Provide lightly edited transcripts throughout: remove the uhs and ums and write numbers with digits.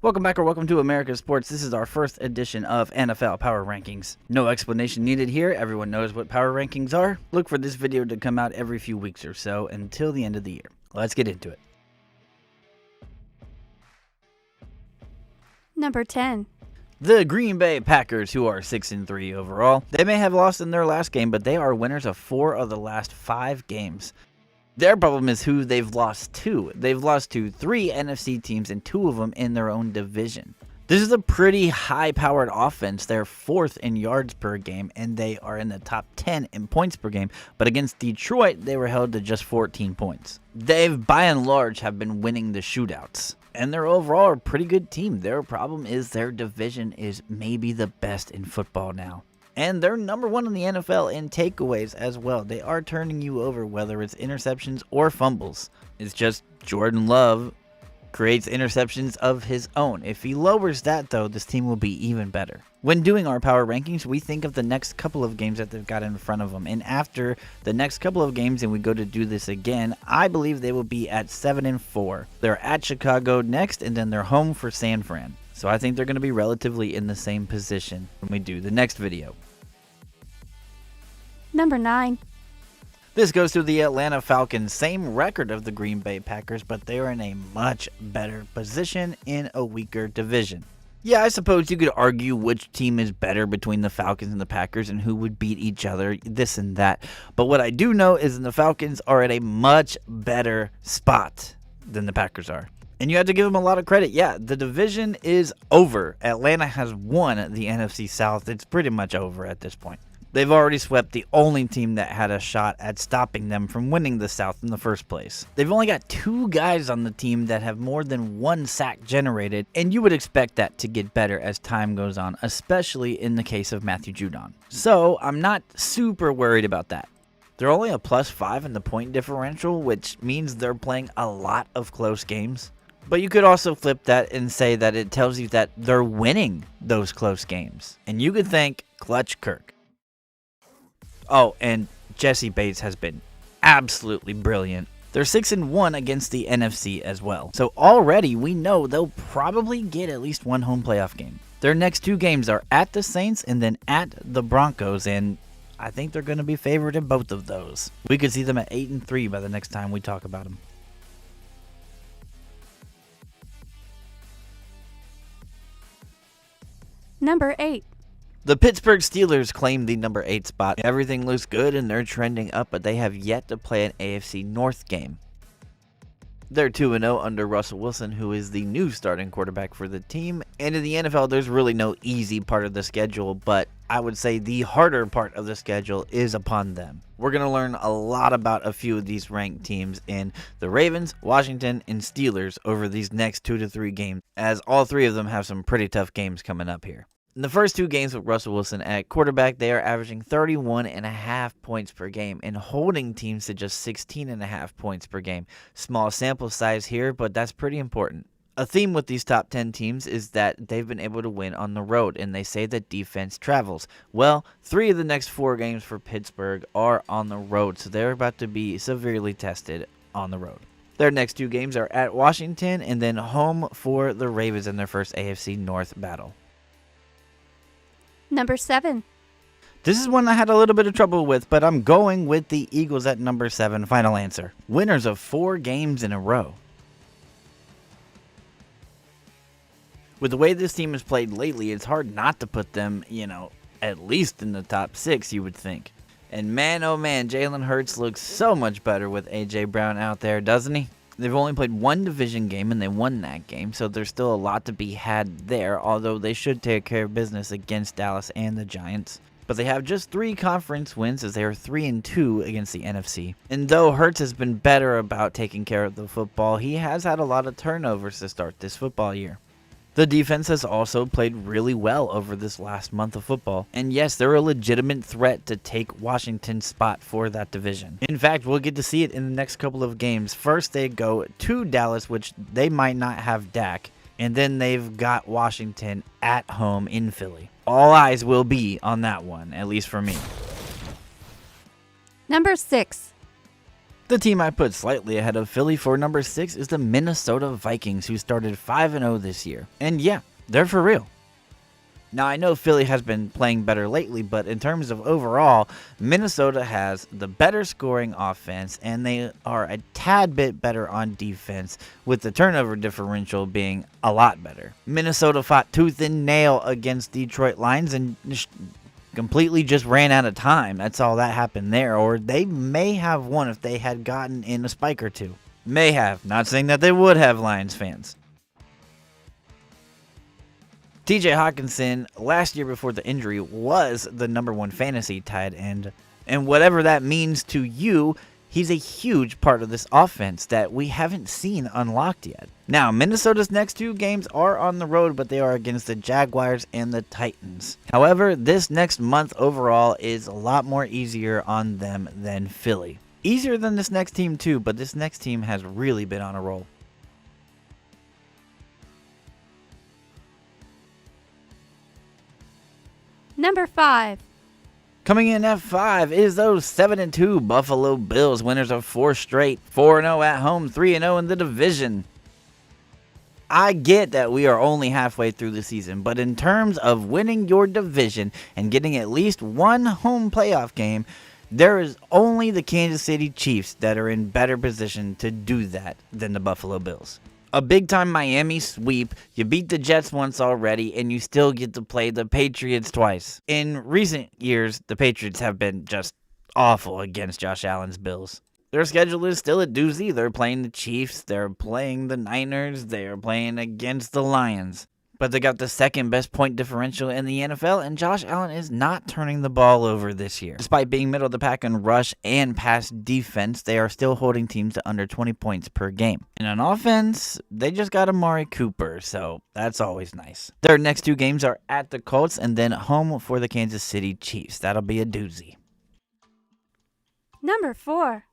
Welcome back or welcome to America's Sports. This is our first edition of NFL Power Rankings. No explanation needed here. Everyone knows what Power Rankings are. Look for this video to come out every few weeks or so until the end of the year. Let's get into it. Number 10. The Green Bay Packers, who are 6-3 overall. They may have lost in their last game, but they are winners of 4 of the last 5 games. Their problem is who they've lost to. They've lost to 3 NFC teams and 2 of them in their own division. This is a pretty high-powered offense. They're 4th in yards per game, and they are in the top 10 in points per game. But against Detroit, they were held to just 14 points. They've, by and large, have been winning the shootouts. And they're overall a pretty good team. Their problem is their division is maybe the best in football now. And they're number 1 in the NFL in takeaways as well. They are turning you over, whether it's interceptions or fumbles. It's just Jordan Love creates interceptions of his own. If he lowers that, though, this team will be even better. When doing our power rankings, we think of the next couple of games that they've got in front of them. And after the next couple of games, and we go to do this again, I believe they will be at 7-4. They're at Chicago next, and then they're home for San Fran. So I think they're going to be relatively in the same position when we do the next video. Number 9. This goes to the Atlanta Falcons, same record of the Green Bay Packers, but they are in a much better position in a weaker division. Yeah, I suppose you could argue which team is better between the Falcons and the Packers and who would beat each other, this and that. But what I do know is the Falcons are at a much better spot than the Packers are. And you have to give them a lot of credit. Yeah, the division is over. Atlanta has won the NFC South. It's pretty much over at this point. They've already swept the only team that had a shot at stopping them from winning the South in the first place. They've only got 2 guys on the team that have more than 1 sack generated, and you would expect that to get better as time goes on, especially in the case of Matthew Judon. So I'm not super worried about that. They're only a +5 in the point differential, which means they're playing a lot of close games. But you could also flip that and say that it tells you that they're winning those close games. And you could thank Clutch Kirk. Oh, and Jesse Bates has been absolutely brilliant. They're 6-1 against the NFC as well. So already we know they'll probably get at least 1 home playoff game. Their next 2 games are at the Saints and then at the Broncos, and I think they're going to be favored in both of those. We could see them at 8-3 by the next time we talk about them. Number 8. The Pittsburgh Steelers claim the number 8 spot. Everything looks good and they're trending up, but they have yet to play an AFC North game. They're 2-0 under Russell Wilson, who is the new starting quarterback for the team. And in the NFL, there's really no easy part of the schedule, but I would say the harder part of the schedule is upon them. We're going to learn a lot about a few of these ranked teams in the Ravens, Washington, and Steelers over these next 2 to 3 games, as all 3 of them have some pretty tough games coming up here. In the first 2 games with Russell Wilson at quarterback, they are averaging 31.5 points per game and holding teams to just 16.5 points per game. Small sample size here, but that's pretty important. A theme with these top 10 teams is that they've been able to win on the road, and they say that defense travels. Well, 3 of the next 4 games for Pittsburgh are on the road, so they're about to be severely tested on the road. Their next 2 games are at Washington and then home for the Ravens in their first AFC North battle. Number 7. This is one I had a little bit of trouble with, but I'm going with the Eagles at number 7. Final answer. Winners of 4 games in a row. With the way this team has played lately, it's hard not to put them, at least in the top 6, you would think. And man, oh man, Jalen Hurts looks so much better with A.J. Brown out there, doesn't he? They've only played 1 division game, and they won that game, so there's still a lot to be had there, although they should take care of business against Dallas and the Giants. But they have just 3 conference wins, as they are 3-2 against the NFC. And though Hurts has been better about taking care of the football, he has had a lot of turnovers to start this football year. The defense has also played really well over this last month of football. And yes, they're a legitimate threat to take Washington's spot for that division. In fact, we'll get to see it in the next couple of games. First, they go to Dallas, which they might not have Dak. And then they've got Washington at home in Philly. All eyes will be on that one, at least for me. Number 6. The team I put slightly ahead of Philly for number 6 is the Minnesota Vikings, who started 5-0 this year. And yeah, they're for real. Now, I know Philly has been playing better lately, but in terms of overall, Minnesota has the better scoring offense, and they are a tad bit better on defense, with the turnover differential being a lot better. Minnesota fought tooth and nail against Detroit Lions and completely just ran out of time. That's all that happened there, or they may have won if they had gotten in a spike or two. May have, not saying that they would have, Lions fans. TJ Hawkinson, last year before the injury, was the number 1 fantasy tight end, and whatever that means to you, he's a huge part of this offense that we haven't seen unlocked yet. Now, Minnesota's next 2 games are on the road, but they are against the Jaguars and the Titans. However, this next month overall is a lot more easier on them than Philly. Easier than this next team too, but this next team has really been on a roll. Number 5. Coming in at 5 is those 7-2 Buffalo Bills, winners of 4 straight, 4-0 at home, 3-0 in the division. I get that we are only halfway through the season, but in terms of winning your division and getting at least one home playoff game, there is only the Kansas City Chiefs that are in better position to do that than the Buffalo Bills. A big-time Miami sweep, you beat the Jets once already, and you still get to play the Patriots twice. In recent years, the Patriots have been just awful against Josh Allen's Bills. Their schedule is still a doozy. They're playing the Chiefs, they're playing the Niners, they're playing against the Lions. But they got the second best point differential in the NFL, and Josh Allen is not turning the ball over this year. Despite being middle of the pack in rush and pass defense, they are still holding teams to under 20 points per game. And on offense, they just got Amari Cooper, so that's always nice. Their next 2 games are at the Colts and then home for the Kansas City Chiefs. That'll be a doozy. Number 4.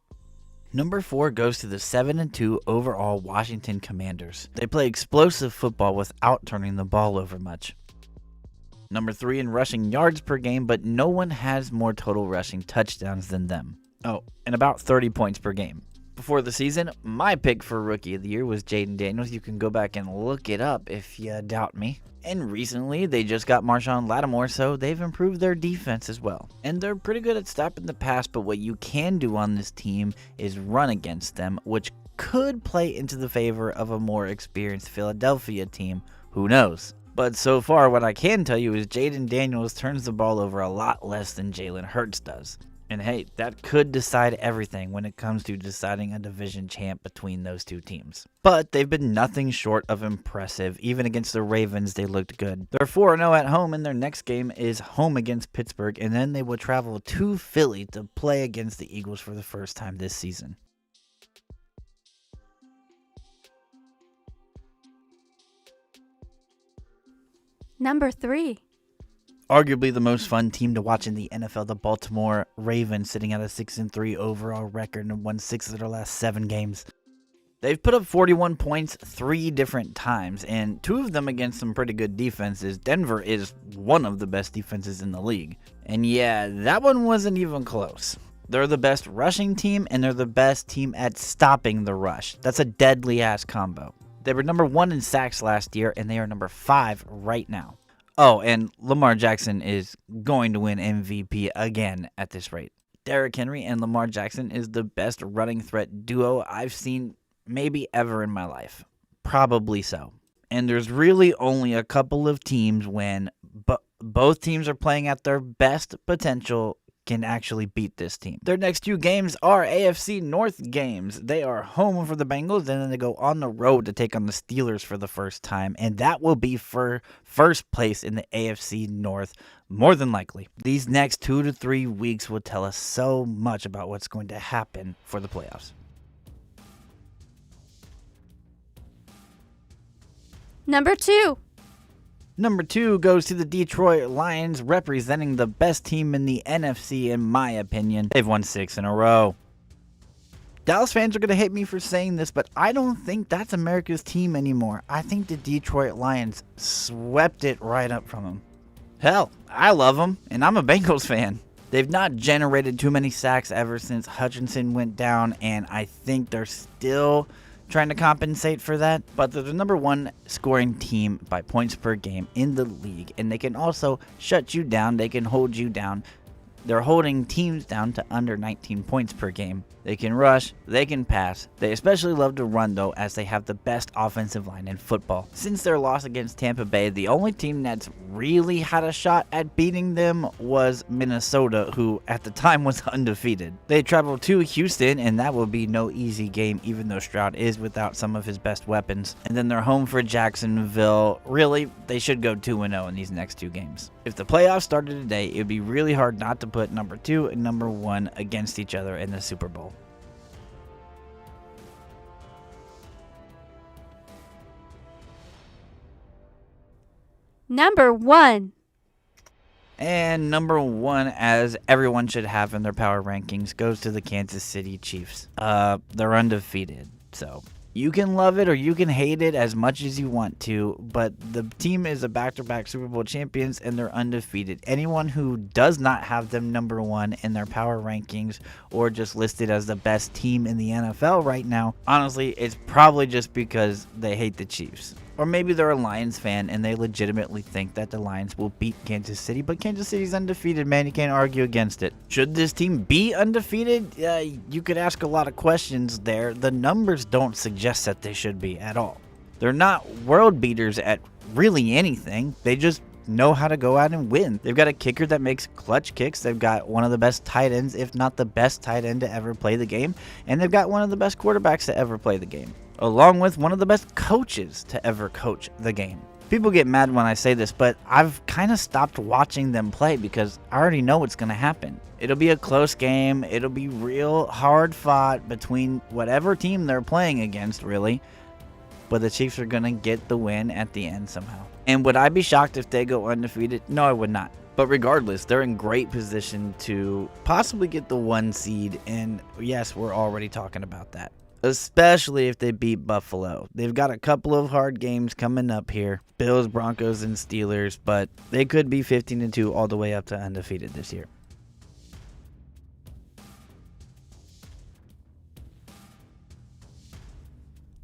Number 4 goes to the 7-2 overall Washington Commanders. They play explosive football without turning the ball over much. Number 3 in rushing yards per game, but no one has more total rushing touchdowns than them. Oh, and about 30 points per game. Before the season, my pick for Rookie of the Year was Jaden Daniels. You can go back and look it up if you doubt me. And recently, they just got Marshawn Lattimore, so they've improved their defense as well. And they're pretty good at stopping the pass, but what you can do on this team is run against them, which could play into the favor of a more experienced Philadelphia team. Who knows? But so far, what I can tell you is Jaden Daniels turns the ball over a lot less than Jalen Hurts does. And hey, that could decide everything when it comes to deciding a division champ between those 2 teams. But they've been nothing short of impressive. Even against the Ravens, they looked good. They're 4-0 at home, and their next game is home against Pittsburgh, and then they will travel to Philly to play against the Eagles for the first time this season. Number 3. Arguably the most fun team to watch in the NFL, the Baltimore Ravens, sitting at a 6-3 overall record and won 6 of their last 7 games. They've put up 41 points 3 different times, and 2 of them against some pretty good defenses. Denver is one of the best defenses in the league. And yeah, that one wasn't even close. They're the best rushing team, and they're the best team at stopping the rush. That's a deadly-ass combo. They were number 1 in sacks last year, and they are number 5 right now. Oh, and Lamar Jackson is going to win MVP again at this rate. Derrick Henry and Lamar Jackson is the best running threat duo I've seen maybe ever in my life. Probably so. And there's really only a couple of teams when both teams are playing at their best potential can actually beat this team. Their next 2 games are AFC North games. They are home for the Bengals, and then they go on the road to take on the Steelers for the first time, and that will be for first place in the AFC North, more than likely. These next 2 to 3 weeks will tell us so much about what's going to happen for the playoffs. Number 2. Number 2 goes to the Detroit Lions, representing the best team in the NFC, in my opinion. They've won 6 in a row. Dallas fans are going to hate me for saying this, but I don't think that's America's team anymore. I think the Detroit Lions swept it right up from them. Hell, I love them, and I'm a Bengals fan. They've not generated too many sacks ever since Hutchinson went down, and I think they're still trying to compensate for that. But they're the number 1 scoring team by points per game in the league, and they can also shut you down. They can hold you down. They're holding teams down to under 19 points per game. They can rush, they can pass. They especially love to run though, as they have the best offensive line in football. Since their loss against Tampa Bay, the only team that's really had a shot at beating them was Minnesota, who at the time was undefeated. They traveled to Houston, and that will be no easy game, even though Stroud is without some of his best weapons. And then they're home for Jacksonville. Really, they should go 2-0 in these next 2 games. If the playoffs started today, it would be really hard not to put number 2 and number 1 against each other in the Super Bowl. Number 1. And number 1, as everyone should have in their power rankings, goes to the Kansas City Chiefs. They're undefeated, so you can love it or you can hate it as much as you want to, but the team is a back-to-back Super Bowl champions, and they're undefeated. Anyone who does not have them number 1 in their power rankings or just listed as the best team in the NFL right now, honestly, it's probably just because they hate the Chiefs. Or maybe they're a Lions fan and they legitimately think that the Lions will beat Kansas City, but Kansas City's undefeated, man. You can't argue against it. Should this team be undefeated? You could ask a lot of questions there. The numbers don't suggest that they should be at all. They're not world beaters at really anything. They just know how to go out and win. They've got a kicker that makes clutch kicks. They've got one of the best tight ends, if not the best tight end to ever play the game. And they've got one of the best quarterbacks to ever play the game, along with one of the best coaches to ever coach the game. People get mad when I say this, but I've kind of stopped watching them play because I already know what's going to happen. It'll be a close game. It'll be real hard fought between whatever team they're playing against, really. But the Chiefs are going to get the win at the end somehow. And would I be shocked if they go undefeated? No, I would not. But regardless, they're in great position to possibly get the 1 seed. And yes, we're already talking about that, especially if they beat Buffalo. They've got a couple of hard games coming up here. Bills, Broncos, and Steelers, but they could be 15-2 all the way up to undefeated this year.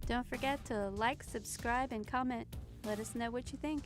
Don't forget to like, subscribe, and comment. Let us know what you think.